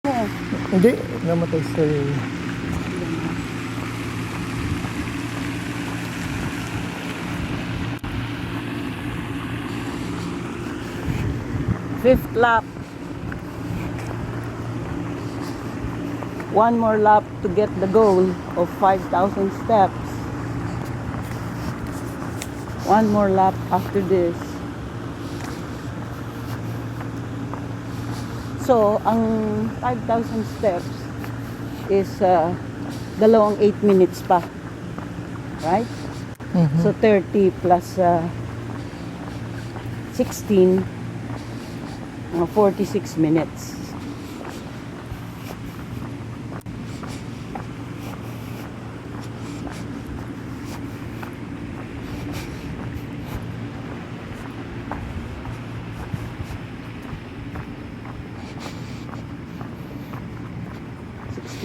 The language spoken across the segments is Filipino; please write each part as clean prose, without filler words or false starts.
Hindi, namatay sa fifth lap. One more lap to get the goal of 5,000 steps. One more lap after this. So, ang 5,000 steps is 8 minutes pa. Right? So, 30 plus 16, mga 46 minutes.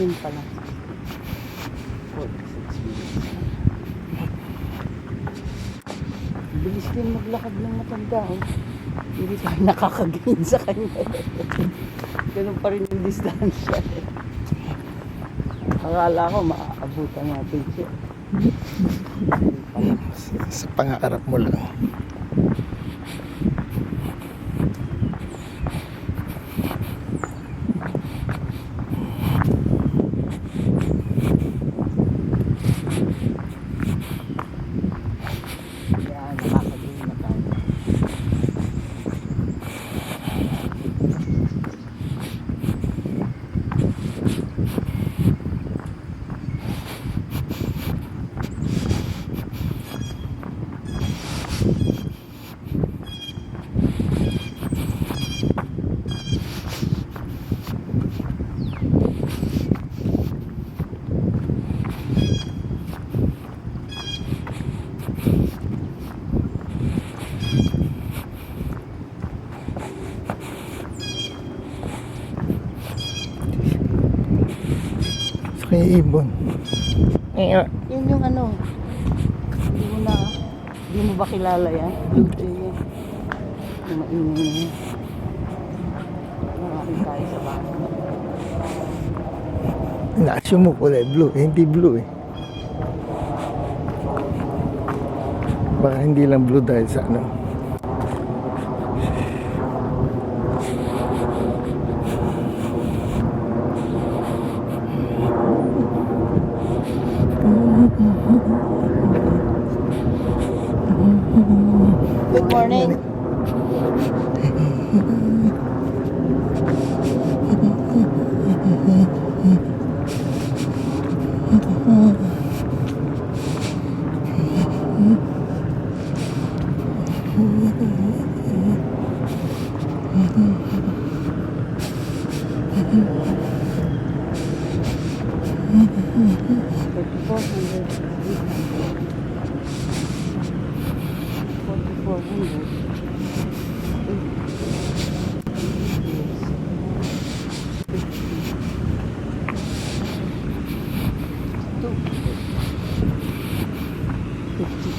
Pala. 46 minutes. Bilis din maglakad ng matanda. Oh. Hindi tayo nakakagain sa kanya. Ganun pa rin yung distansya. Akala ko maaabutan natin siya. sa pangarap mo lang. May ibon. Yun yung ano. Hindi mo ba kilala yan? Blue jay yan. Yung maingay na yan. Marami tayo sa bahay. Na-assume mo kulay blue. Hindi blue eh. Baka hindi lang blue dahil sa ano. Good morning.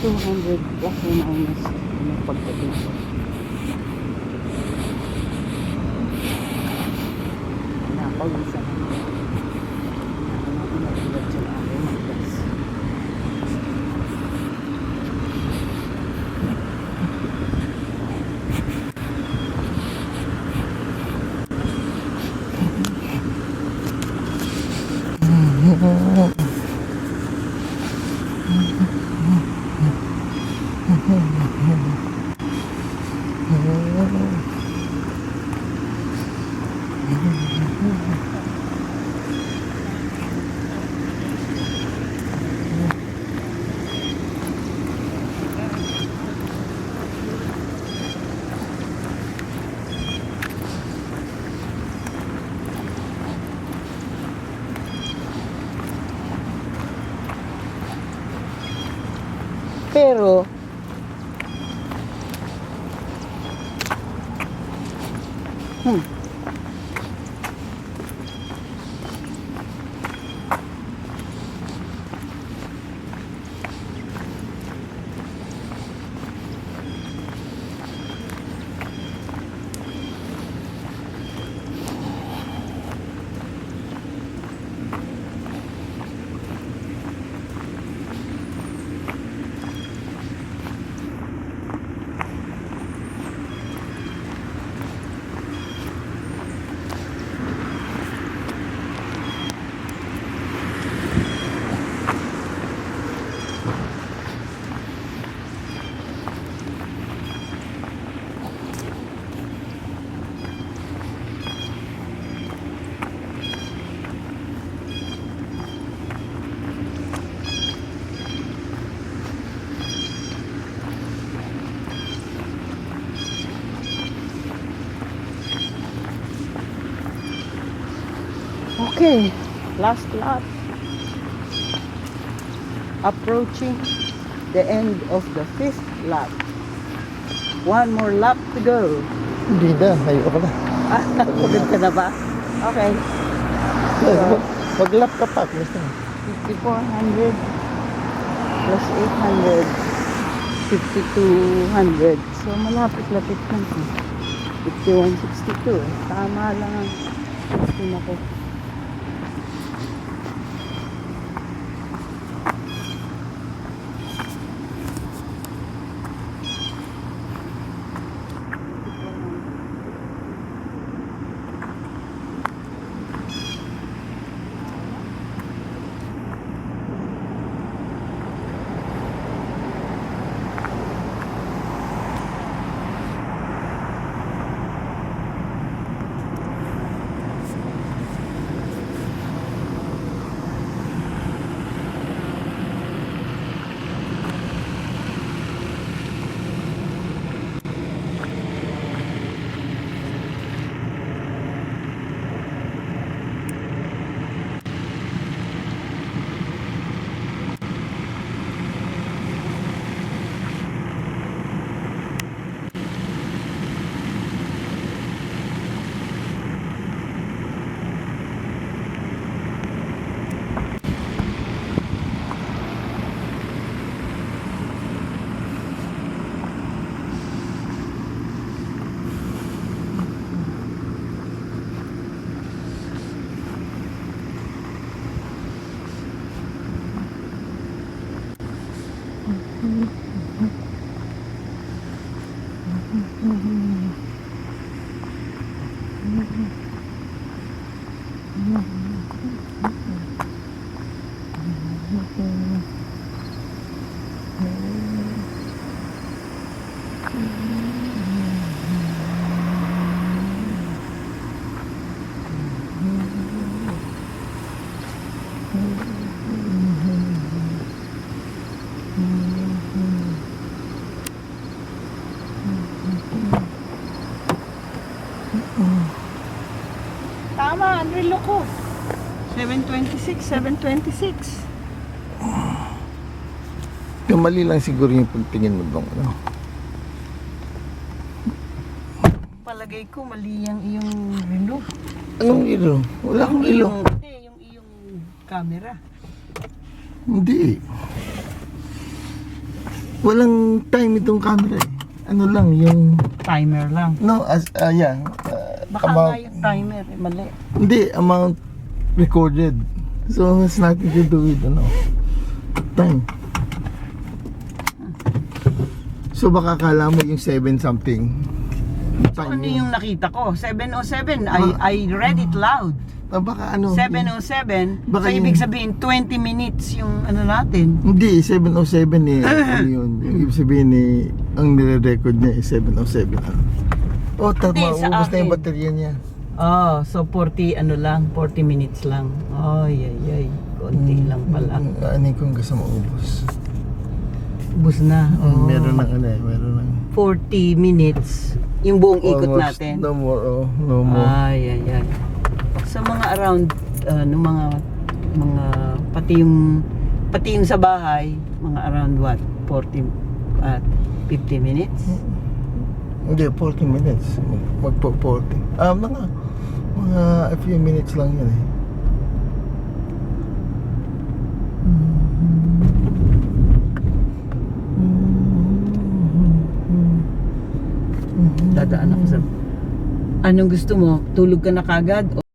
$200 plus or minus yung pagdating. Napawisan ako. Napawisan siya na ako mag-gas. Pero Okay, last lap. Approaching the end of the 5th lap. One more lap to go. Hindi na, ayoko na. Ah, pagod ka na ba? Okay. Mag-lap ka pa, gusto mo. 5,400 plus 800, 5,200. So, malapit-lapit lang. 5162. Tama lang ang 15 ako. Tama, ang relo ko. 7:26, 7:26. Mali lang siguro yung pagtingin mo doon. Ano? Palagay ko mali yung iyong relo. Anong ilo? Wala akong ilo. Hindi, yung iyong camera. Hindi. Walang time itong camera eh. Ano lang, yung... Timer lang. No, yeah. Baka nga yung timer, mali. Hindi, amount recorded. So, it's nothing to do with, ano, time. So, baka kala mo yung 7 something. So, ano yung nakita ko? 7:07. I read it loud. Baka ano... 7:07. Baka So, ibig sabihin, 20 minutes yung ano natin. Hindi, 7:07 eh. Ano yun? Yung ibig sabihin eh, ang nire-record niya is 7:07. Oh, Hindi, sa maubos na yung akin. baterya niya. Oh, so 40 ano lang, 40 minutes lang. Ay, ay, ay. Konti lang pala. Ano kung gusto maubos? Ubus na. Oh. Meron ng ano eh, meron ng... 40 minutes. Yung buong ikot Almost, natin. no more, oh, no more. Ay, ay, ay. Sa mga around, mga pati yung sa bahay, mga around what? 40 at 50 minutes? Hindi, 40 minutes. Magpo-40. Mga a few minutes lang yun eh. Dadaan ako sa... Anong gusto mo? Tulog ka na kagad?